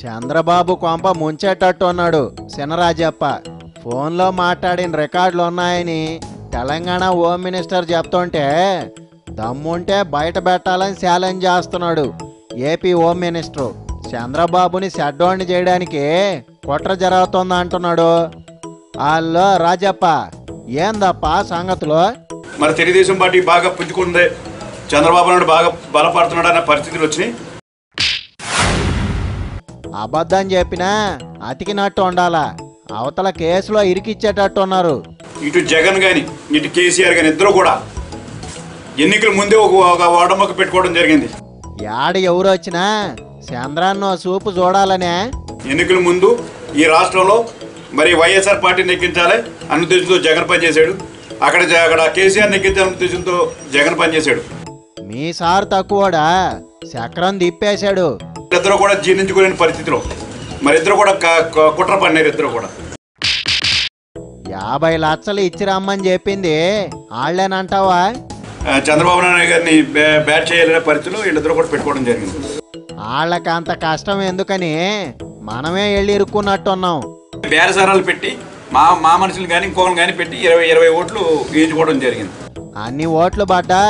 చంద్రబాబు కొంప ముంచేటట్టు ఉన్నాడు చినరాజప్ప. ఫోన్లో మాట్లాడిన రికార్డులు ఉన్నాయని తెలంగాణ హోమ్ మినిస్టర్ చెప్తుంటే దమ్ముంటే బయట పెట్టాలని ఛాలెంజ్ చేస్తున్నాడు ఏపీ హోమ్ మినిస్టర్. చంద్రబాబుని షట్డౌన్ చేయడానికి కుట్ర జరుగుతుంది అంటున్నాడు. హలో రాజప్ప, ఏందప్ప సంగతులు? మరి తెలుగుదేశం పార్టీ బాగా పుంజుకుంది, చంద్రబాబు నాయుడు బాగా బలపడుతున్నాడు అన్న పరిస్థితులు వచ్చినాయి. అబద్ధం చెప్పినా అతికినట్టు ఉండాలా, అవతల కేసులో ఇరికిచ్చేటట్టు ఉన్నారు. ఇటు జగన్ కానీ ఇటు కేసీఆర్ కానీ ఇద్దరు కూడా ఎన్నికల ముందే ఒక ఓడమ్మకు పెట్టుకోవడం జరిగింది. యాడ ఎవరు వచ్చినా చంద్రాన్నో చూపు చూడాలనే ఎన్నికల ముందు ఈ రాష్ట్రంలో మరి వైఎస్ఆర్ పార్టీని నెగ్గించాలి అన్న ఉద్దేశంతో జగన్ పనిచేశాడు. అక్కడ కేసీఆర్ నెగ్గించాలన్న ఉద్దేశంతో జగన్ పనిచేశాడు. మీ సార్ తక్కువడా చక్రం తిప్పేశాడు. ఇద్దరు కూడా జీర్ణించుకోలేని పరిస్థితిలో మరి ఇద్దరు కూడా కుట్ర పడినారు. ఇద్దరు కూడా 50 లక్షలు ఇచ్చి రమ్మని చెప్పింది వాళ్ళేనంటావా? చంద్రబాబు నాయుడు గారిని బ్యాట్ చేయాలనే పరిస్థితిలో వీళ్ళిద్దరు కూడా పెట్టుకోవడం జరిగింది. వాళ్ళకి అంత కష్టం ఎందుకని మనమే వెళ్ళి ఇరుక్కున్నట్టున్నాం. బేరసారాలు పెట్టి మా మనుషులు కానీ ఇంకొకరు కానీ పెట్టి 20 ఓట్లు వేయించుకోవడం జరిగింది. అన్ని ఓట్లు పడ్డా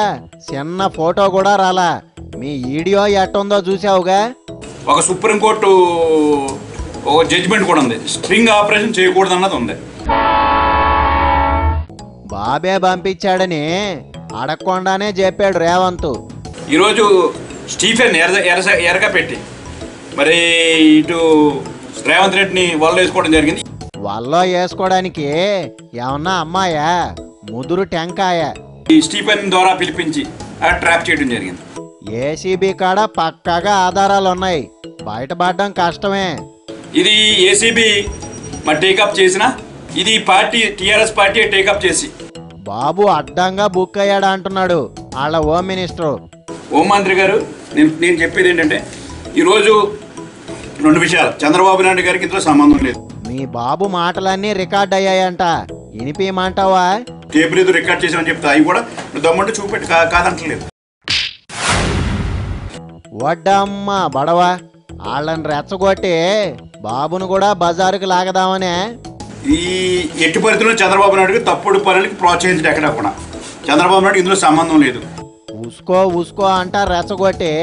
చిన్న ఫోటో కూడా రాలా. మీ వీడియో ఎట్టుందో చూసావుగా. ఒక సుప్రీంకోర్టు ఒక జడ్జిమెంట్ కూడా ఉంది, స్ట్రింగ్ ఆపరేషన్ చేయకూడదు అన్నది ఉంది. బాబే పంపించాడని అడగకుండానే చెప్పాడు రేవంత్. ఈరోజు స్టీఫెన్ ఎరగా పెట్టి మరి ఇటు రేవంత్ రెడ్డిని వల్ల వేసుకోవడం జరిగింది. వల్లో వేసుకోవడానికి ఏమన్నా అమ్మాయా, ముదురు టెంకాయ? ఈ స్టీఫెన్ ద్వారా పిలిపించి ట్రాప్ చేయడం జరిగింది. ఏసీబీ కాడ పక్కాగా ఆధారాలు ఉన్నాయి, బయటపడడం కష్టమే. ఇది ఏసీబీ మరి టేకప్ చేసిన ఇది పార్టీ టీఆర్ఎస్ పార్టీ టేకప్ చేసి బాబు అడ్డంగా బుక్ అయ్యాడు అంటున్నాడు వాళ్ళ హోమ్ మినిస్టర్. హోంమంత్రి గారు, నేను చెప్పేది ఏంటంటే ఈరోజు 2 విషయాలు. చంద్రబాబు నాయుడు గారికి ఇందులో సంబంధం లేదు. మీ బాబు మాటలన్నీ రికార్డ్ అయ్యాయంట, వినిపించమంటావా? టేబుల్ ఏదో రికార్డ్ చేసామని చెప్తా, అవి కూడా దమ్మంటే చూపెట్టి కాదంటలేదు. వడ్డమ్మ బడవా, వాళ్ళని రెచ్చగొట్టి బాబును కూడా బజారుకి లాగదామనే. ఈ ఎట్టి పరిస్థితుల్లో చంద్రబాబు నాయుడు తప్పుడు పనులకి ప్రోత్సహించడం ఎక్కడ కూడా చంద్రబాబు నాయుడు ఇందులో సంబంధం లేదు. ఉసుకో అంటా రెచ్చగొట్టి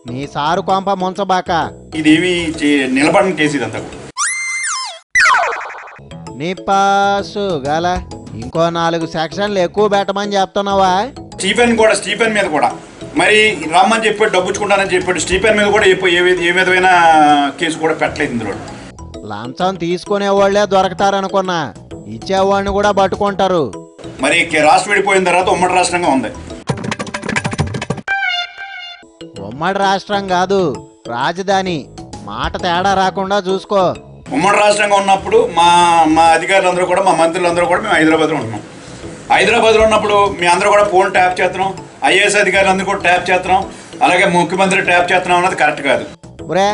మీ సారు కొంప ముంచబాక. ఇదేమి నిలబడిన కేసు ఇదంతా. నీ పాసు గల ఇంకో 4 సెక్షన్లు ఎక్కువ పెట్టమని చెప్తున్నావా? స్టీఫెన్ మీద కూడా మరి రమ్మని చెప్పాడు, డబ్బుచ్చుకుంటానని చెప్పాడు. స్టీఫెన్ మీద కూడా ఏ విధమైన కేసు కూడా పెట్టలేదు. ఇందులో లంచం తీసుకునే వాళ్ళే దొరకతారనుకున్నా, ఇచ్చేవాడిని కూడా పట్టుకుంటారు. మరి రాష్ట్రం విడిపోయిన తర్వాత ఉమ్మడి రాష్ట్రంగా ఉంది. ఉమ్మడి రాష్ట్రం కాదు, రాజధాని. మాట తేడా రాకుండా చూసుకో. ఉమ్మడి రాష్ట్రంగా ఉన్నప్పుడు మా అధికారులందరూ కూడా, మా మంత్రులందరూ కూడా మేము హైదరాబాద్లో ఉంటున్నాం. హైదరాబాద్లో ఉన్నప్పుడు మీ అందరూ కూడా ఫోన్ ట్యాప్ చేస్తున్నాం, ఐఏఎస్ అధికారులందరూ కూడా ట్యాప్ చేస్తున్నాం, అలాగే ముఖ్యమంత్రి ట్యాప్ చేస్తున్నాం అన్నది కరెక్ట్ కాదు. ఒరే,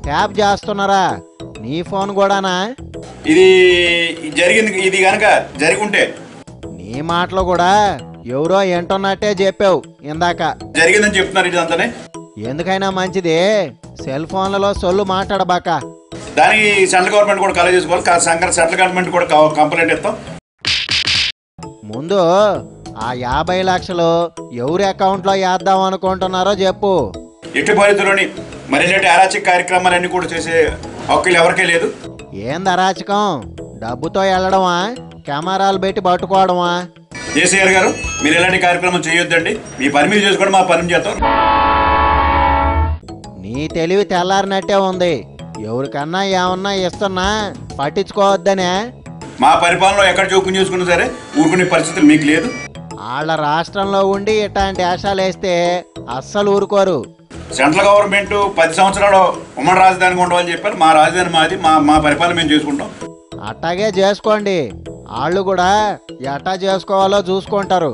ట్యాప్ చేస్తున్నారా? నీ ఫోన్ కూడానా? ఇది జరిగింది. ఇది కనుక జరిగి ఉంటే నీ మాటలు కూడా ఎవరో ఏంటున్నట్టే చెప్పావు ఇందాక. జరిగిందని చెప్తున్నారు. ఇదంతానే ఎందుకైనా మంచిది సెల్ ఫోన్లలో సొల్లు మాట్లాడబాక. దానికి సెంట్రల్ గవర్నమెంట్ కూడా కలెక్ట్ చేసుకోవాలి. సెంట్రల్ గవర్నమెంట్ కూడా కంప్లైంట్ ఇస్తాం. ముందు ఆ 50 లక్షలు ఎవరి అకౌంట్లో వేద్దాం అనుకుంటున్నారో చెప్పు. ఎట్టి పరిధిలోని మరి ఇలాంటి అరాచక కార్యక్రమాలన్నీ కూడా చేసే హక్కులు ఎవరికే లేదు. ఏంది అరాచకం? డబ్బుతో వెళ్ళడమా, కెమెరాలు పెట్టి పట్టుకోవడమా? కేసీఆర్ గారు, మీరు ఎలాంటి కార్యక్రమం చేయొద్దండి, మీ పని మీద చేసుకోండి, మా పని చేస్తాం. నీ తెలివి తెల్లారినట్టే ఉంది. ఎవరికన్నా ఏమన్నా ఇస్తున్నా పట్టించుకోవద్దనే. మా పరిపాలనలో ఎక్కడ జోక్యం చేసుకున్నా సరే ఊరుకునే పరిస్థితులు మీకు లేదు. వాళ్ళ రాష్ట్రంలో ఉండి ఇట్లాంటి వేషాలు వేస్తే అస్సలు ఊరుకోరు. సెంట్రల్ గవర్నమెంట్ 10 సంవత్సరాలు ఉమ్మడి రాజధానిగా ఉండవాలని చెప్పారు. మా రాజధాని మాది, మా పరిపాలన మేము చేసుకుంటాం. అట్టాగే చేసుకోండి, వాళ్ళు కూడా ఎట్టా చేసుకోవాలో చూసుకుంటారు.